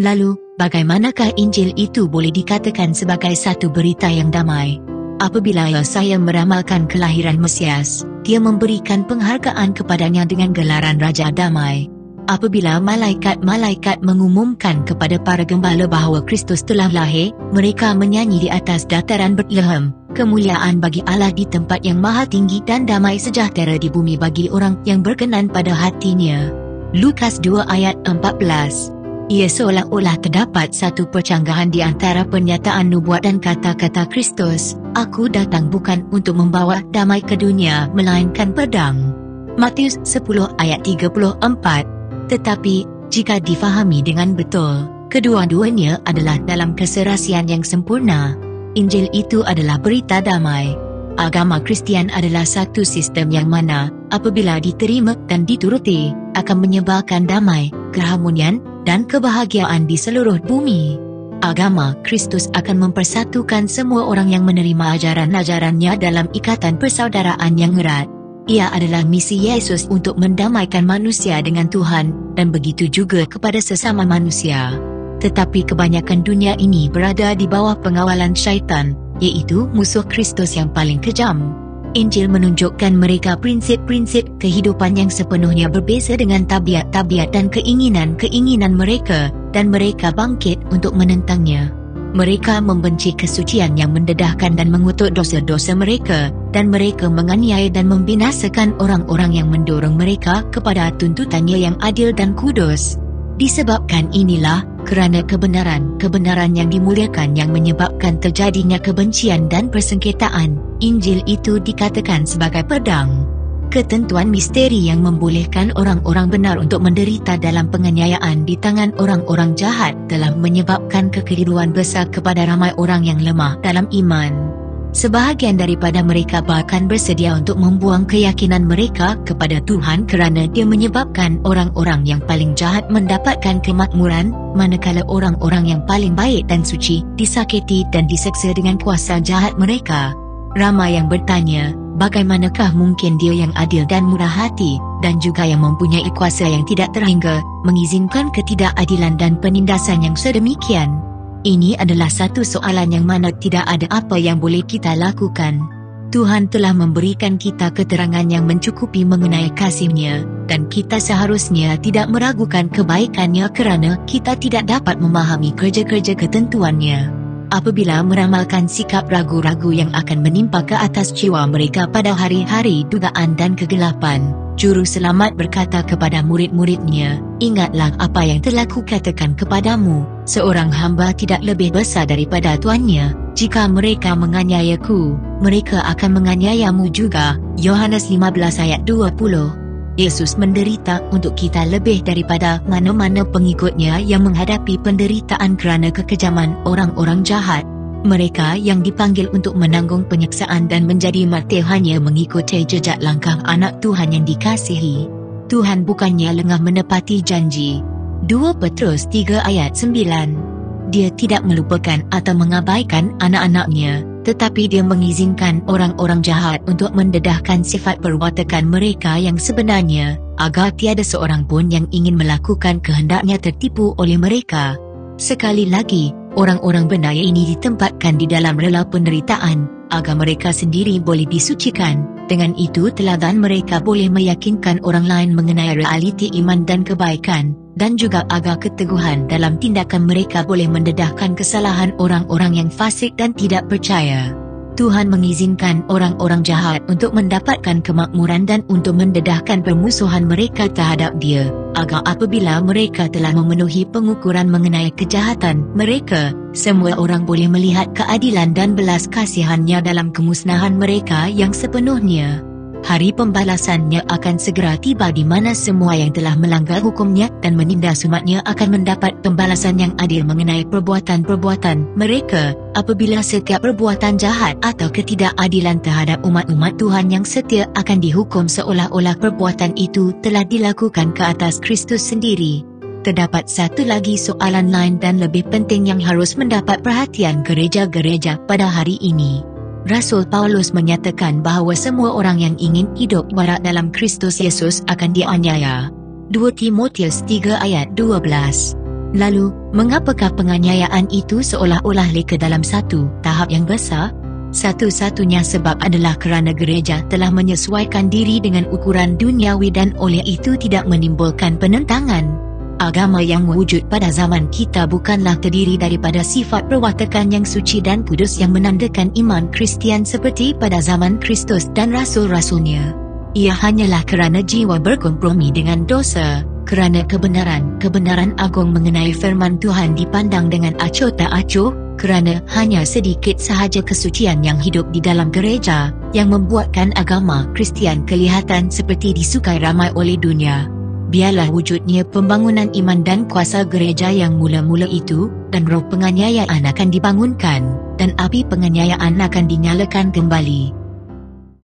Lalu, bagaimanakah Injil itu boleh dikatakan sebagai satu berita yang damai? Apabila Yesaya meramalkan kelahiran Mesias, dia memberikan penghargaan kepadanya dengan gelaran Raja Damai. Apabila malaikat-malaikat mengumumkan kepada para gembala bahawa Kristus telah lahir, mereka menyanyi di atas dataran Bethlehem, kemuliaan bagi Allah di tempat yang maha tinggi dan damai sejahtera di bumi bagi orang yang berkenan pada hatinya. Lukas 2 ayat 14. Ia seolah-olah terdapat satu percanggahan di antara pernyataan nubuat dan kata-kata Kristus, "Aku datang bukan untuk membawa damai ke dunia, melainkan pedang." Matius 10 ayat 34. Tetapi, jika difahami dengan betul, kedua-duanya adalah dalam keserasian yang sempurna. Injil itu adalah berita damai. Agama Kristian adalah satu sistem yang mana, apabila diterima dan dituruti, akan menyebarkan damai, keharmonian, dan kebahagiaan di seluruh bumi. Agama Kristus akan mempersatukan semua orang yang menerima ajaran-ajarannya dalam ikatan persaudaraan yang erat. Ia adalah misi Yesus untuk mendamaikan manusia dengan Tuhan, dan begitu juga kepada sesama manusia. Tetapi kebanyakan dunia ini berada di bawah pengawalan syaitan, iaitu musuh Kristus yang paling kejam. Injil menunjukkan mereka prinsip-prinsip kehidupan yang sepenuhnya berbeza dengan tabiat-tabiat dan keinginan-keinginan mereka, dan mereka bangkit untuk menentangnya. Mereka membenci kesucian yang mendedahkan dan mengutuk dosa-dosa mereka, dan mereka menganiaya dan membinasakan orang-orang yang mendorong mereka kepada tuntutannya yang adil dan kudus. Disebabkan inilah, kerana kebenaran yang dimuliakan yang menyebabkan terjadinya kebencian dan persengketaan, Injil itu dikatakan sebagai pedang. Ketentuan misteri yang membolehkan orang-orang benar untuk menderita dalam penganiayaan di tangan orang-orang jahat telah menyebabkan kekeliruan besar kepada ramai orang yang lemah dalam iman. Sebahagian daripada mereka bahkan bersedia untuk membuang keyakinan mereka kepada Tuhan kerana dia menyebabkan orang-orang yang paling jahat mendapatkan kemakmuran, manakala orang-orang yang paling baik dan suci disakiti dan diseksa dengan kuasa jahat mereka. Ramai yang bertanya, bagaimanakah mungkin dia yang adil dan murah hati, dan juga yang mempunyai kuasa yang tidak terhingga, mengizinkan ketidakadilan dan penindasan yang sedemikian? Ini adalah satu soalan yang mana tidak ada apa yang boleh kita lakukan. Tuhan telah memberikan kita keterangan yang mencukupi mengenai kasih-Nya, dan kita seharusnya tidak meragukan kebaikan-Nya kerana kita tidak dapat memahami kerja-kerja ketentuan-Nya. Apabila meramalkan sikap ragu-ragu yang akan menimpa ke atas jiwa mereka pada hari-hari dugaan dan kegelapan, Juru Selamat berkata kepada murid-muridnya, "Ingatlah apa yang telah kukatakan kepadamu, seorang hamba tidak lebih besar daripada tuannya. Jika mereka menganiayaku, mereka akan menganiayamu juga." Yohanes 15 ayat 20. Yesus menderita untuk kita lebih daripada mana-mana pengikutnya yang menghadapi penderitaan kerana kekejaman orang-orang jahat. Mereka yang dipanggil untuk menanggung penyiksaan dan menjadi martir hanya mengikuti jejak langkah anak Tuhan yang dikasihi. Tuhan bukannya lengah menepati janji. 2 Petrus 3 ayat 9. Dia tidak melupakan atau mengabaikan anak-anaknya, tetapi dia mengizinkan orang-orang jahat untuk mendedahkan sifat perwatakan mereka yang sebenarnya, agar tiada seorang pun yang ingin melakukan kehendaknya tertipu oleh mereka. Sekali lagi, orang-orang benar ini ditempatkan di dalam rela penderitaan, agar mereka sendiri boleh disucikan. Dengan itu teladan mereka boleh meyakinkan orang lain mengenai realiti iman dan kebaikan, dan juga agar keteguhan dalam tindakan mereka boleh mendedahkan kesalahan orang-orang yang fasik dan tidak percaya. Tuhan mengizinkan orang-orang jahat untuk mendapatkan kemakmuran dan untuk mendedahkan permusuhan mereka terhadap Dia, agar apabila mereka telah memenuhi pengukuran mengenai kejahatan mereka, semua orang boleh melihat keadilan dan belas kasihan-Nya dalam kemusnahan mereka yang sepenuhnya. Hari pembalasan-Nya akan segera tiba di mana semua yang telah melanggar hukum-Nya dan menindas umat-Nya akan mendapat pembalasan yang adil mengenai perbuatan-perbuatan mereka. Apabila setiap perbuatan jahat atau ketidakadilan terhadap umat-umat Tuhan yang setia akan dihukum seolah-olah perbuatan itu telah dilakukan ke atas Kristus sendiri. Terdapat satu lagi soalan lain dan lebih penting yang harus mendapat perhatian gereja-gereja pada hari ini. Rasul Paulus menyatakan bahawa semua orang yang ingin hidup warak dalam Kristus Yesus akan dianiaya. 2 Timotius 3 ayat 12. Lalu, mengapakah penganiayaan itu seolah-olah leka dalam satu tahap yang besar? Satu-satunya sebab adalah kerana gereja telah menyesuaikan diri dengan ukuran duniawi dan oleh itu tidak menimbulkan penentangan. Agama yang wujud pada zaman kita bukanlah terdiri daripada sifat perwatakan yang suci dan kudus yang menandakan iman Kristian seperti pada zaman Kristus dan Rasul-Rasulnya. Ia hanyalah kerana jiwa berkompromi dengan dosa, kerana kebenaran agung mengenai firman Tuhan dipandang dengan acuh tak acuh, kerana hanya sedikit sahaja kesucian yang hidup di dalam gereja, yang membuatkan agama Kristian kelihatan seperti disukai ramai oleh dunia. Biarlah wujudnya pembangunan iman dan kuasa gereja yang mula-mula itu, dan roh penganiayaan akan dibangunkan, dan api penganiayaan akan dinyalakan kembali.